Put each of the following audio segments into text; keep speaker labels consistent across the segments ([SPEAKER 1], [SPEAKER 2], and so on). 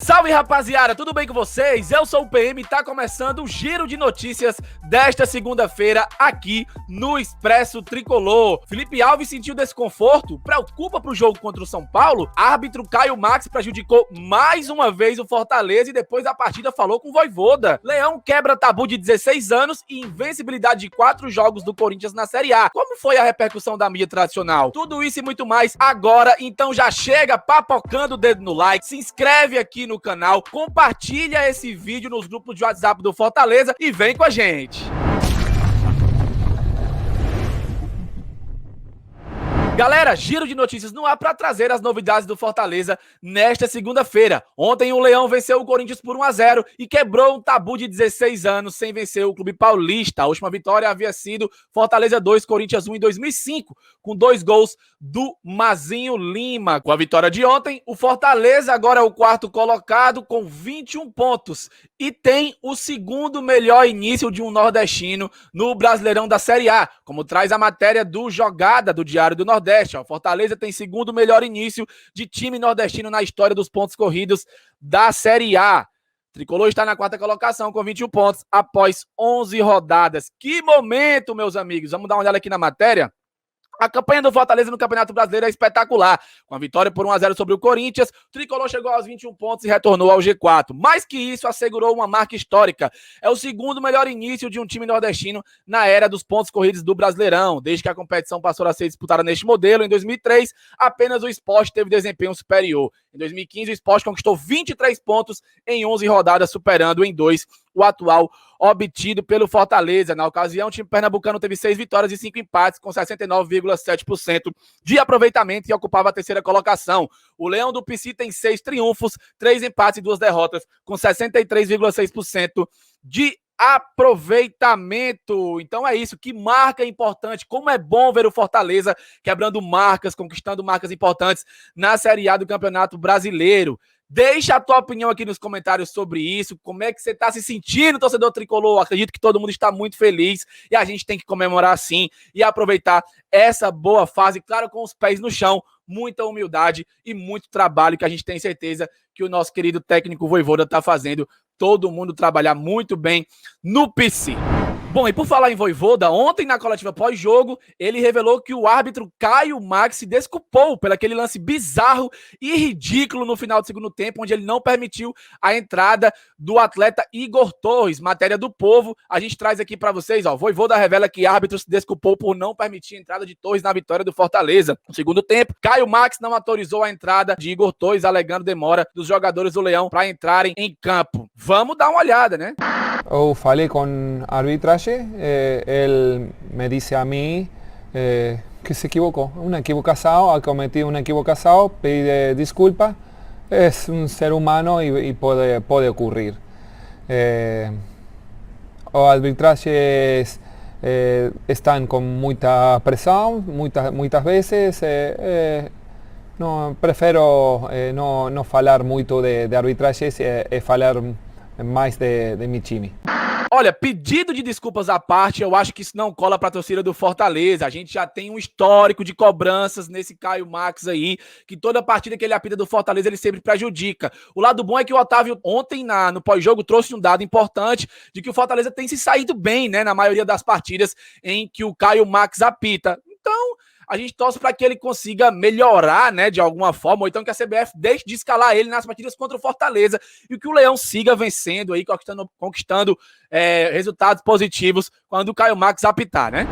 [SPEAKER 1] Salve, rapaziada, tudo bem com vocês? Eu sou o PM e tá começando o giro de notícias desta segunda-feira aqui no Expresso Tricolor. Felipe Alves sentiu desconforto, preocupa pro jogo contra o São Paulo. Árbitro Caio Max prejudicou mais uma vez o Fortaleza e depois da partida falou com o Vojvoda. Leão quebra tabu de 16 anos e invencibilidade de 4 jogos do Corinthians na Série A. Como foi a repercussão da mídia tradicional? Tudo isso e muito mais agora, então já chega papocando o dedo no like, se inscreve aqui no canal, compartilha esse vídeo nos grupos de WhatsApp do Fortaleza e vem com a gente. Galera, giro de notícias no ar para trazer as novidades do Fortaleza nesta segunda-feira. Ontem o Leão venceu o Corinthians por 1-0 e quebrou um tabu de 16 anos sem vencer o clube paulista. A última vitória havia sido Fortaleza 2, Corinthians 1 em 2005, com 2 gols do Mazinho Lima. Com a vitória de ontem, o Fortaleza agora é o quarto colocado com 21 pontos e tem o segundo melhor início de um nordestino no Brasileirão da Série A, como traz a matéria do Jogada do Diário do Nordeste. Fortaleza tem segundo melhor início de time nordestino na história dos pontos corridos da Série A. Tricolor está na quarta colocação com 21 pontos após 11 rodadas. Que momento, meus amigos! Vamos dar uma olhada aqui na matéria. A campanha do Fortaleza no Campeonato Brasileiro é espetacular. Com a vitória por 1-0 sobre o Corinthians, o Tricolor chegou aos 21 pontos e retornou ao G4. Mais que isso, assegurou uma marca histórica. É o segundo melhor início de um time nordestino na era dos pontos corridos do Brasileirão. Desde que a competição passou a ser disputada neste modelo, em 2003, apenas o Sport teve desempenho superior. Em 2015, o Sport conquistou 23 pontos em 11 rodadas, superando em 2 o atual obtido pelo Fortaleza. Na ocasião, o time pernambucano teve 6 vitórias e 5 empates, com 69,7% de aproveitamento e ocupava a terceira colocação. O Leão do Pici tem 6 triunfos, 3 empates e 2 derrotas, com 63,6% de aproveitamento. Então é isso, que marca importante, como é bom ver o Fortaleza quebrando marcas, conquistando marcas importantes na Série A do Campeonato Brasileiro. Deixa a tua opinião aqui nos comentários sobre isso, como é que você está se sentindo, torcedor tricolor. Acredito que todo mundo está muito feliz e a gente tem que comemorar sim e aproveitar essa boa fase, claro, com os pés no chão, muita humildade e muito trabalho que a gente tem certeza que o nosso querido técnico Vojvoda está fazendo todo mundo trabalhar muito bem no PC. Bom, e por falar em Vojvoda, ontem na coletiva pós-jogo, ele revelou que o árbitro Caio Max se desculpou pelo aquele lance bizarro e ridículo no final do segundo tempo, onde ele não permitiu a entrada do atleta Igor Torres. Matéria do Povo, a gente traz aqui para vocês, ó. Vojvoda revela que árbitro se desculpou por não permitir a entrada de Torres na vitória do Fortaleza. No segundo tempo, Caio Max não autorizou a entrada de Igor Torres, alegando demora dos jogadores do Leão para entrarem em campo. Vamos dar uma olhada, né?
[SPEAKER 2] Eu falei con arbitraje, él me dice a mí que se equivocó, ha cometido una equivocación, pide disculpas, es un ser humano y puede ocurrir. Los arbitrajes están con mucha presión, muchas veces, no, prefiero no falar muito de arbitrajes e falar mais de mi time.
[SPEAKER 1] Olha, pedido de desculpas à parte, eu acho que isso não cola para a torcida do Fortaleza. A gente já tem um histórico de cobranças nesse Caio Max aí, que toda partida que ele apita do Fortaleza, ele sempre prejudica. O lado bom é que o Otávio ontem no pós-jogo trouxe um dado importante de que o Fortaleza tem se saído bem, né, na maioria das partidas em que o Caio Max apita. Então, a gente torce para que ele consiga melhorar, né, de alguma forma, ou então que a CBF deixe de escalar ele nas partidas contra o Fortaleza e que o Leão siga vencendo aí, conquistando resultados positivos quando o Caio Max apitar, né?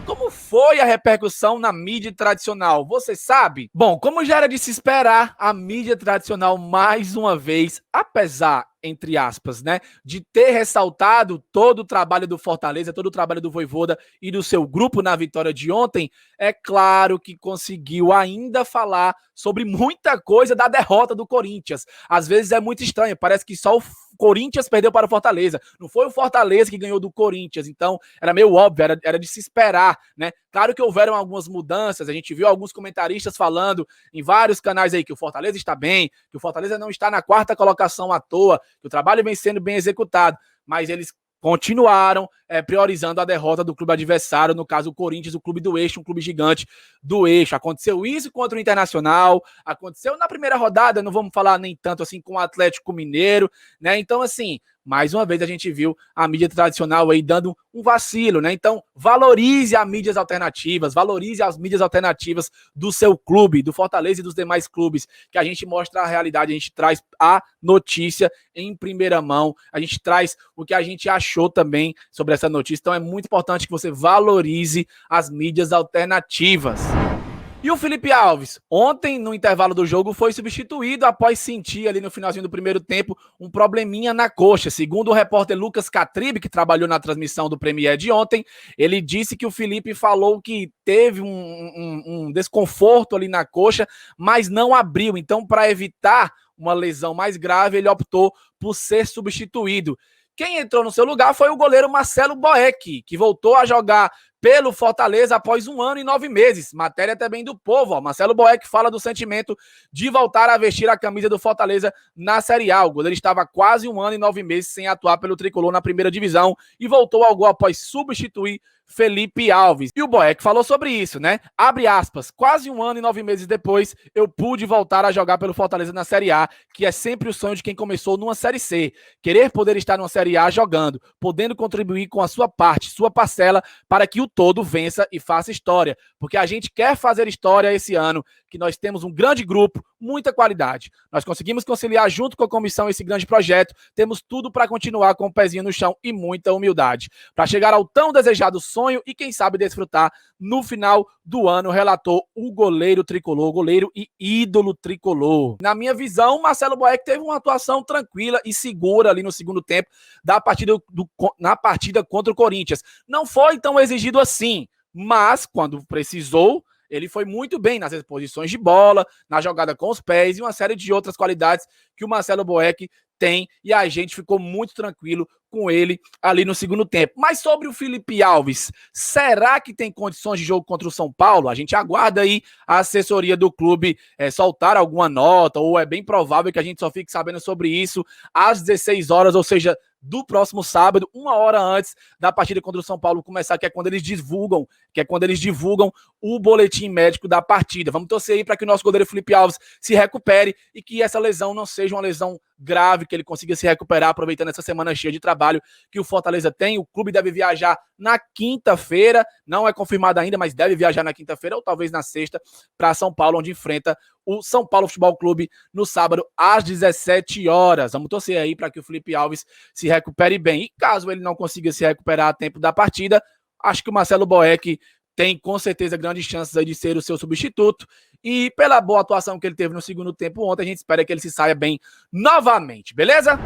[SPEAKER 1] Como foi a repercussão na mídia tradicional? Você sabe? Bom, como já era de se esperar, a mídia tradicional, mais uma vez, apesar, entre aspas, né, de ter ressaltado todo o trabalho do Fortaleza, todo o trabalho do Vojvoda e do seu grupo na vitória de ontem, é claro que conseguiu ainda falar sobre muita coisa da derrota do Corinthians. Às vezes é muito estranho, parece que só o Corinthians perdeu para o Fortaleza. Não foi o Fortaleza que ganhou do Corinthians, então era meio óbvio, era de se esperar, né? Claro que houveram algumas mudanças, a gente viu alguns comentaristas falando em vários canais aí que o Fortaleza está bem, que o Fortaleza não está na quarta colocação à toa, que o trabalho vem sendo bem executado, mas eles continuaram priorizando a derrota do clube adversário, no caso o Corinthians, o clube do eixo, um clube gigante do eixo. Aconteceu isso contra o Internacional, aconteceu na primeira rodada, não vamos falar nem tanto assim com o Atlético Mineiro, né? Então, assim, mais uma vez a gente viu a mídia tradicional aí dando um vacilo, né? Então, valorize as mídias alternativas, valorize as mídias alternativas do seu clube, do Fortaleza e dos demais clubes, que a gente mostra a realidade, a gente traz a notícia em primeira mão, a gente traz o que a gente achou também sobre essa notícia. Então é muito importante que você valorize as mídias alternativas. E o Felipe Alves, ontem no intervalo do jogo foi substituído após sentir ali no finalzinho do primeiro tempo um probleminha na coxa. Segundo o repórter Lucas Catribe, que trabalhou na transmissão do Premier de ontem, ele disse que o Felipe falou que teve um desconforto ali na coxa, mas não abriu. Então, para evitar uma lesão mais grave, ele optou por ser substituído. Quem entrou no seu lugar foi o goleiro Marcelo Boeck, que voltou a jogar pelo Fortaleza após 1 ano e 9 meses. Matéria também do Povo. Ó. Marcelo Boeck fala do sentimento de voltar a vestir a camisa do Fortaleza na Série A. O goleiro estava quase 1 ano e 9 meses sem atuar pelo tricolor na primeira divisão e voltou ao gol após substituir Felipe Alves. E o Boeck falou sobre isso, né? Abre aspas, quase 1 ano e 9 meses depois, eu pude voltar a jogar pelo Fortaleza na Série A, que é sempre o sonho de quem começou numa Série C. Querer poder estar numa Série A jogando, podendo contribuir com a sua parte, sua parcela, para que o todo vença e faça história. Porque a gente quer fazer história esse ano, que nós temos um grande grupo, muita qualidade. Nós conseguimos conciliar junto com a comissão esse grande projeto, temos tudo para continuar com o pezinho no chão e muita humildade. Para chegar ao tão desejado sonho e quem sabe desfrutar no final do ano, relatou o goleiro tricolor, goleiro e ídolo tricolor. Na minha visão, Marcelo Boeck teve uma atuação tranquila e segura ali no segundo tempo na partida contra o Corinthians. Não foi tão exigido assim, mas quando precisou, ele foi muito bem nas exposições de bola, na jogada com os pés e uma série de outras qualidades que o Marcelo Boeck tem, e a gente ficou muito tranquilo com ele ali no segundo tempo. Mas sobre o Felipe Alves, será que tem condições de jogo contra o São Paulo? A gente aguarda aí a assessoria do clube soltar alguma nota, ou é bem provável que a gente só fique sabendo sobre isso às 16 horas, ou seja, do próximo sábado, 1 hora antes da partida contra o São Paulo começar, que é quando eles divulgam o boletim médico da partida. Vamos torcer aí para que o nosso goleiro Felipe Alves se recupere e que essa lesão não seja uma lesão grave, que ele consiga se recuperar aproveitando essa semana cheia de trabalho que o Fortaleza tem. O clube deve viajar na quinta-feira, não é confirmado ainda, mas deve viajar na quinta-feira ou talvez na sexta para São Paulo, onde enfrenta o São Paulo Futebol Clube no sábado às 17 horas. Vamos torcer aí para que o Felipe Alves se recupere bem. E caso ele não consiga se recuperar a tempo da partida, acho que o Marcelo Boeck tem com certeza grandes chances aí de ser o seu substituto. E pela boa atuação que ele teve no segundo tempo ontem, a gente espera que ele se saia bem novamente, beleza?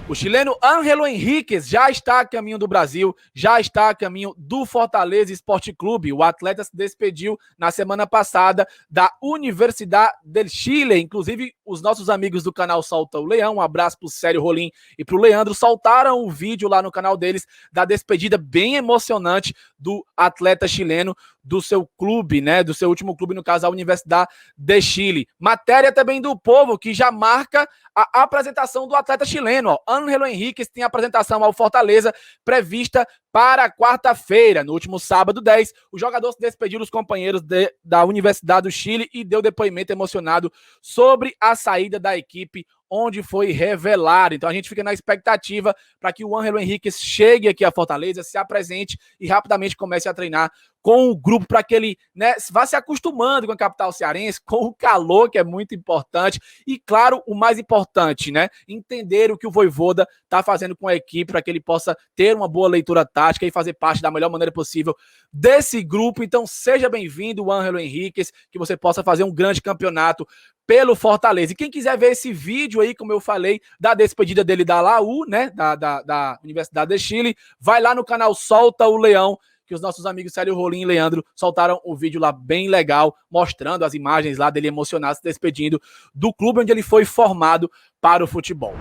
[SPEAKER 1] O chileno Ángelo Henríquez já está a caminho do Brasil, já está a caminho do Fortaleza Esporte Clube. O atleta se despediu na semana passada da Universidade del Chile. Inclusive, os nossos amigos do canal Solta o Leão, um abraço para o Célio Rolim e para o Leandro, soltaram o vídeo lá no canal deles da despedida bem emocionante do atleta chileno do seu clube, né? Do seu último clube, no caso, a Universidade de Chile. Matéria também do Povo, que já marca a apresentação do atleta chileno, ó. Ángelo Henríquez tem a apresentação ao Fortaleza prevista para quarta-feira. No último sábado 10, o jogador se despediu dos companheiros da Universidade do Chile e deu depoimento emocionado sobre a saída da equipe, onde foi revelado. Então a gente fica na expectativa para que o Ángelo Henríquez chegue aqui a Fortaleza, se apresente e rapidamente comece a treinar com o grupo, para que ele, né, vá se acostumando com a capital cearense, com o calor, que é muito importante, e claro, o mais importante, né, entender o que o Vojvoda está fazendo com a equipe, para que ele possa ter uma boa leitura tática e fazer parte da melhor maneira possível desse grupo. Então seja bem-vindo, Ángelo Henríquez, que você possa fazer um grande campeonato pelo Fortaleza. E quem quiser ver esse vídeo aí, como eu falei, da despedida dele da LAU, né, da Universidade de Chile, vai lá no canal Solta o Leão, que os nossos amigos Célio Rolim e Leandro soltaram o vídeo lá bem legal, mostrando as imagens lá dele emocionado, se despedindo do clube onde ele foi formado para o futebol.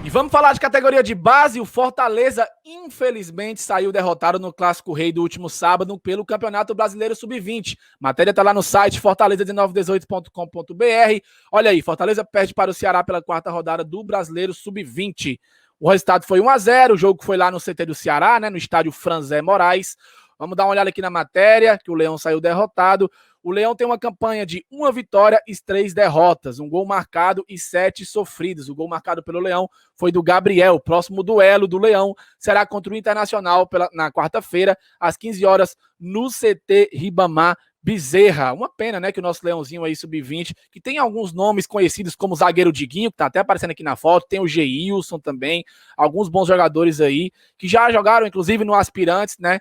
[SPEAKER 1] E vamos falar de categoria de base. O Fortaleza, infelizmente, saiu derrotado no Clássico Rei do último sábado pelo Campeonato Brasileiro Sub-20. Matéria tá lá no site fortaleza1918.com.br. Olha aí, Fortaleza perde para o Ceará pela quarta rodada do Brasileiro Sub-20. O resultado foi 1-0, o jogo foi lá no CT do Ceará, né, no estádio Franzé Moraes. Vamos dar uma olhada aqui na matéria, que o Leão saiu derrotado. O Leão tem uma campanha de 1 vitória e 3 derrotas, um gol marcado e 7 sofridos. O gol marcado pelo Leão foi do Gabriel. O próximo duelo do Leão será contra o Internacional na quarta-feira, às 15 horas, no CT Ribamar Bezerra. Uma pena, né, que o nosso Leãozinho aí, sub-20, que tem alguns nomes conhecidos como zagueiro Diguinho, que tá até aparecendo aqui na foto, tem o Geilson também, alguns bons jogadores aí, que já jogaram, inclusive, no Aspirantes, né,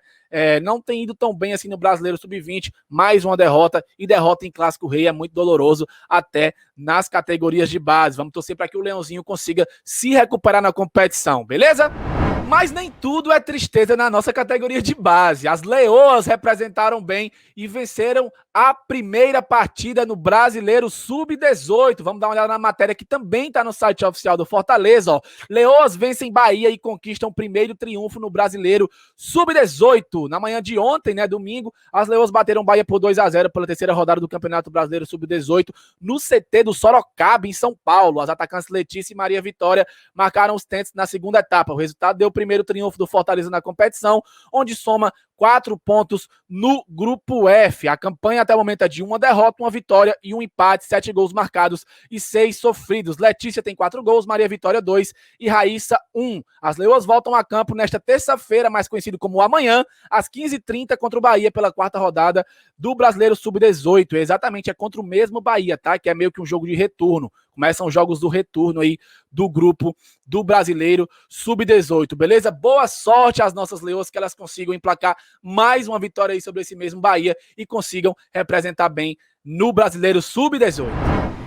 [SPEAKER 1] não tem ido tão bem assim no Brasileiro Sub-20, mais uma derrota, e derrota em Clássico Rei é muito doloroso, até nas categorias de base. Vamos torcer para que o Leãozinho consiga se recuperar na competição, beleza? Mas nem tudo é tristeza na nossa categoria de base. As Leoas representaram bem e venceram a primeira partida no Brasileiro Sub-18. Vamos dar uma olhada na matéria que também está no site oficial do Fortaleza. Ó. Leoas vencem Bahia e conquistam o primeiro triunfo no Brasileiro Sub-18. Na manhã de ontem, né, domingo, as Leoas bateram Bahia por 2-0 pela terceira rodada do Campeonato Brasileiro Sub-18 no CT do Sorocaba, em São Paulo. As atacantes Letícia e Maria Vitória marcaram os tentos na segunda etapa. O resultado deu o primeiro triunfo do Fortaleza na competição, onde soma 4 pontos no Grupo F. A campanha até o momento é de 1 derrota, 1 vitória e 1 empate, 7 gols marcados e 6 sofridos. Letícia tem 4 gols, Maria Vitória 2 e Raíssa 1. As Leoas voltam a campo nesta terça-feira, mais conhecido como amanhã, às 15h30 contra o Bahia pela quarta rodada do Brasileiro Sub-18. Exatamente, é contra o mesmo Bahia, tá? Que é meio que um jogo de retorno. Começam os jogos do retorno aí do grupo do Brasileiro Sub-18, beleza? Boa sorte às nossas Leoas, que elas consigam emplacar mais uma vitória aí sobre esse mesmo Bahia e consigam representar bem no Brasileiro Sub-18.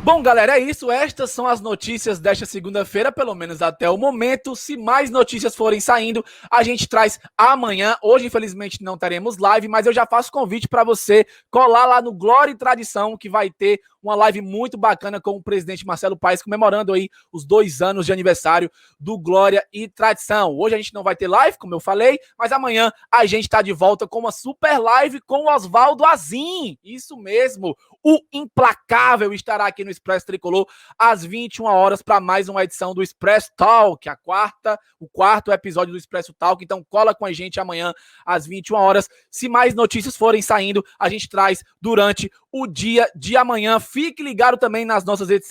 [SPEAKER 1] Bom, galera, é isso. Estas são as notícias desta segunda-feira, pelo menos até o momento. Se mais notícias forem saindo, a gente traz amanhã. Hoje, infelizmente, não teremos live, mas eu já faço convite para você colar lá no Glória e Tradição, que vai ter uma live muito bacana com o presidente Marcelo Paes, comemorando aí os 2 anos de aniversário do Glória e Tradição. Hoje a gente não vai ter live, como eu falei, mas amanhã a gente está de volta com uma super live com o Oswaldo Azim. Isso mesmo, o implacável estará aqui no Expresso Tricolor às 21 horas para mais uma edição do Expresso Talk, o quarto episódio do Expresso Talk. Então cola com a gente amanhã às 21 horas. Se mais notícias forem saindo, a gente traz durante o dia de amanhã. Fique ligado também nas nossas redes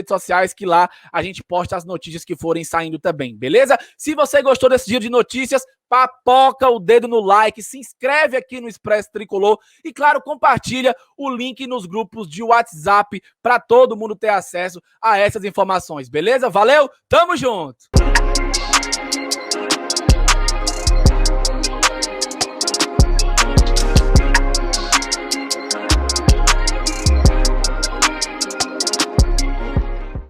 [SPEAKER 1] sociais, que lá a gente posta as notícias que forem saindo também, beleza? Se você gostou desse giro de notícias, papoca o dedo no like, se inscreve aqui no Expresso Tricolor e, claro, compartilha o link nos grupos de WhatsApp para todo mundo ter acesso a essas informações, beleza? Valeu, tamo junto!